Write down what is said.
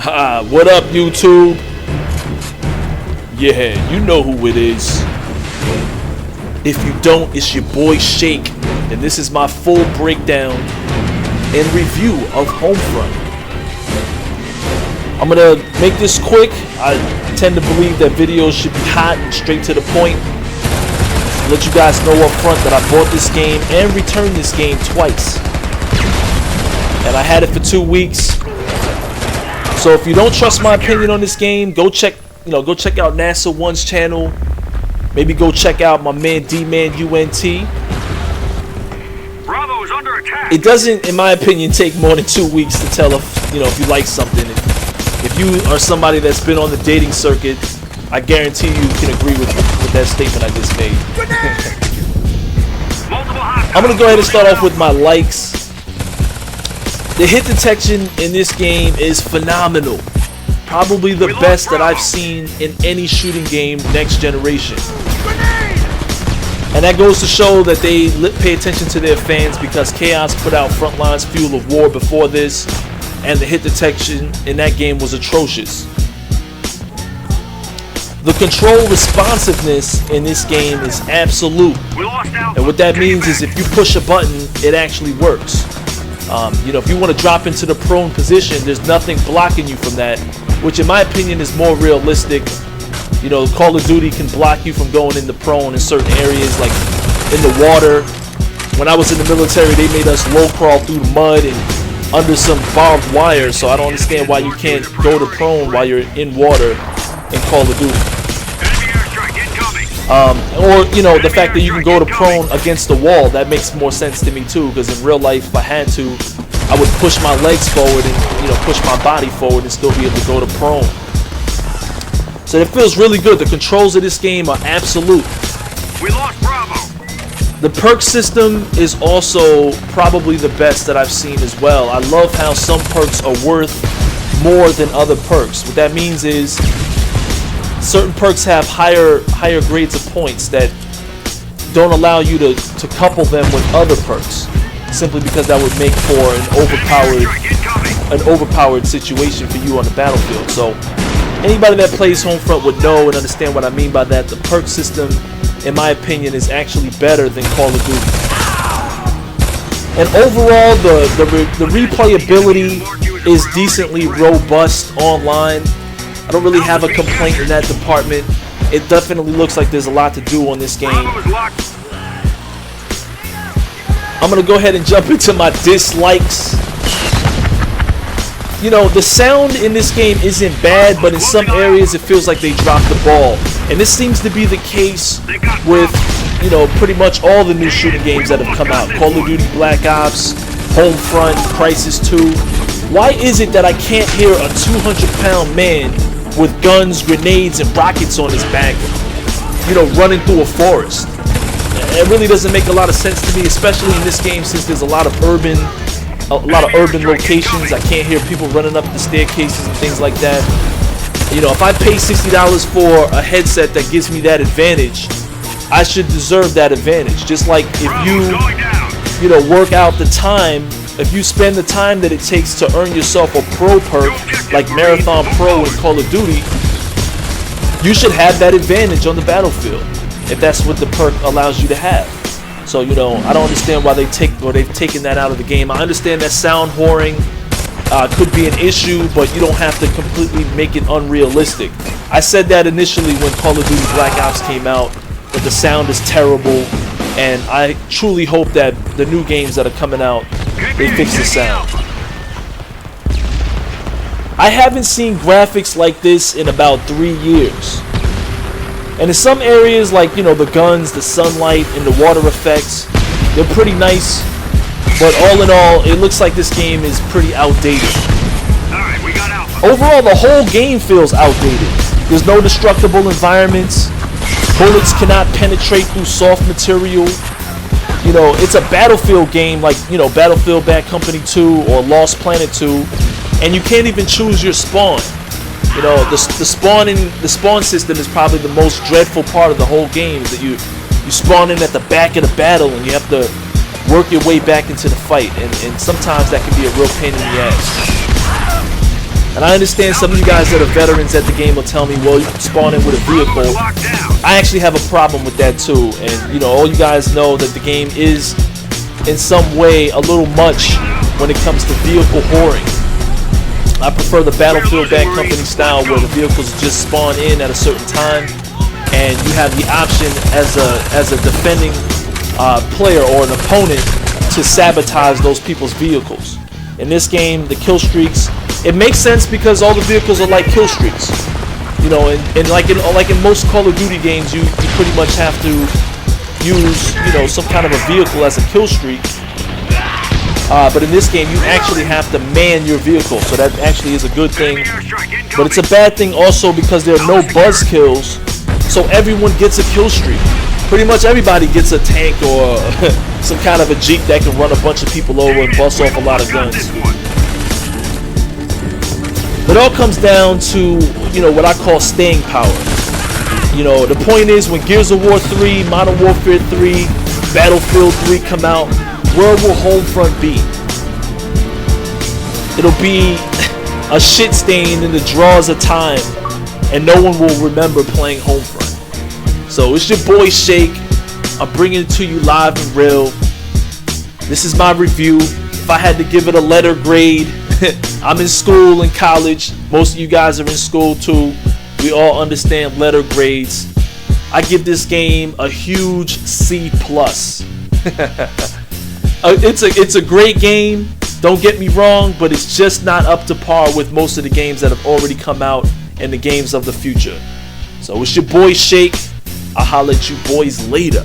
What up, YouTube? Yeah, you know who it is. If you don't, it's your boy Shake, and this is my full breakdown and review of Homefront. I'm gonna make this quick. I tend to believe that videos should be hot and straight to the point. Let you guys know up front that I bought this game and returned this game twice, and I had it for 2 weeks. So if you don't trust my opinion on this game, go check out NASA One's channel. Maybe go check out my man D-Man UNT. Bravo is under attack. It doesn't, in my opinion, take more than 2 weeks to tell if you like something. If you are somebody that's been on the dating circuit, I guarantee you can agree with that statement I just made. I'm gonna go ahead and start off with my likes. The hit detection in this game is phenomenal. Probably the best that I've seen in any shooting game next generation. And that goes to show that they pay attention to their fans, because Chaos put out Frontline's Fuel of War before this, and the hit detection in that game was atrocious. The control responsiveness in this game is absolute. And what that means is if you push a button, it actually works. If you want to drop into the prone position, there's nothing blocking you from that, which in my opinion is more realistic. Call of Duty can block you from going into prone in certain areas, like in the water. When I was in the military, they made us low crawl through the mud and under some barbed wire, so I don't understand why you can't go to prone while you're in water in Call of Duty. Or the fact that you can go to prone against the wall, that makes more sense to me too, because in real life, if I had to, I would push my legs forward and push my body forward and still be able to go to prone. So it feels really good. The controls of this game are absolute. We lost Bravo. The perk system is also probably the best that I've seen as well. I love how some perks are worth more than other perks. What that means is certain perks have higher grades of points that don't allow you to couple them with other perks, simply because that would make for an overpowered situation for you on the battlefield. So anybody that plays Homefront would know and understand what I mean by that. The perk system, in my opinion, is actually better than Call of Duty. And overall, the replayability is decently robust online. I don't really have a complaint in that department. It definitely looks like there's a lot to do on this game. I'm going to go ahead and jump into my dislikes. The sound in this game isn't bad, but in some areas it feels like they dropped the ball. And this seems to be the case with, pretty much all the new shooting games that have come out. Call of Duty Black Ops, Homefront, Crisis 2. Why is it that I can't hear a 200-pound man with guns, grenades, and rockets on his back, running through a forest? It really doesn't make a lot of sense to me, especially in this game, since there's a lot of urban locations. I can't hear people running up the staircases and things like that. If I pay $60 for a headset that gives me that advantage, I should deserve that advantage. Just like if you work out the time, if you spend the time that it takes to earn yourself a pro perk like Marathon Pro in Call of Duty, you should have that advantage on the battlefield if that's what the perk allows you to have. So I don't understand why they've taken that out of the game. I understand that sound whoring could be an issue, but you don't have to completely make it unrealistic. I said that initially when Call of Duty Black Ops came out, that the sound is terrible, and I truly hope that the new games that are coming out, they fix the sound. I haven't seen graphics like this in about 3 years. And in some areas, like, the guns, the sunlight, and the water effects, they're pretty nice. But all in all, it looks like this game is pretty outdated. Alright, we got Alpha. Overall, the whole game feels outdated. There's no destructible environments. Bullets cannot penetrate through soft material. It's a Battlefield game like, Battlefield Bad Company 2 or Lost Planet 2. And you can't even choose your spawn. The spawn system is probably the most dreadful part of the whole game. Is that you spawn in at the back of the battle and you have to work your way back into the fight, and sometimes that can be a real pain in the ass. And I understand some of you guys that are veterans at the game will tell me, well, you can spawn in with a vehicle. Locked down. I actually have a problem with that too. And, you know, all you guys know that the game is, in some way, a little much when it comes to vehicle whoring. I prefer the Battlefield Bad Company style where the vehicles just spawn in at a certain time, and you have the option as a defending player or an opponent to sabotage those people's vehicles. In this game, the kill streaks, it makes sense because all the vehicles are like kill streaks. You know, and like in most Call of Duty games, you pretty much have to use, you know, some kind of a vehicle as a kill streak. But in this game, you actually have to man your vehicle, so that actually is a good thing. But it's a bad thing also because there are no buzz kills, so everyone gets a kill streak. Pretty much everybody gets a tank or some kind of a Jeep that can run a bunch of people over and bust off a lot of guns. It all comes down to, you know, what I call staying power. You know, the point is when Gears of War 3, Modern Warfare 3, Battlefield 3 come out, where will Homefront be? It'll be a shit stain in the drawers of time, and no one will remember playing Homefront. So it's your boy Shake. I'm bringing it to you live and real. This is my review. If I had to give it a letter grade, I'm in school and college. Most of you guys are in school too. We all understand letter grades. I give this game a huge C+. It's a great game, don't get me wrong, but it's just not up to par with most of the games that have already come out and the games of the future. So it's your boy Shake. I'll holler at you boys later.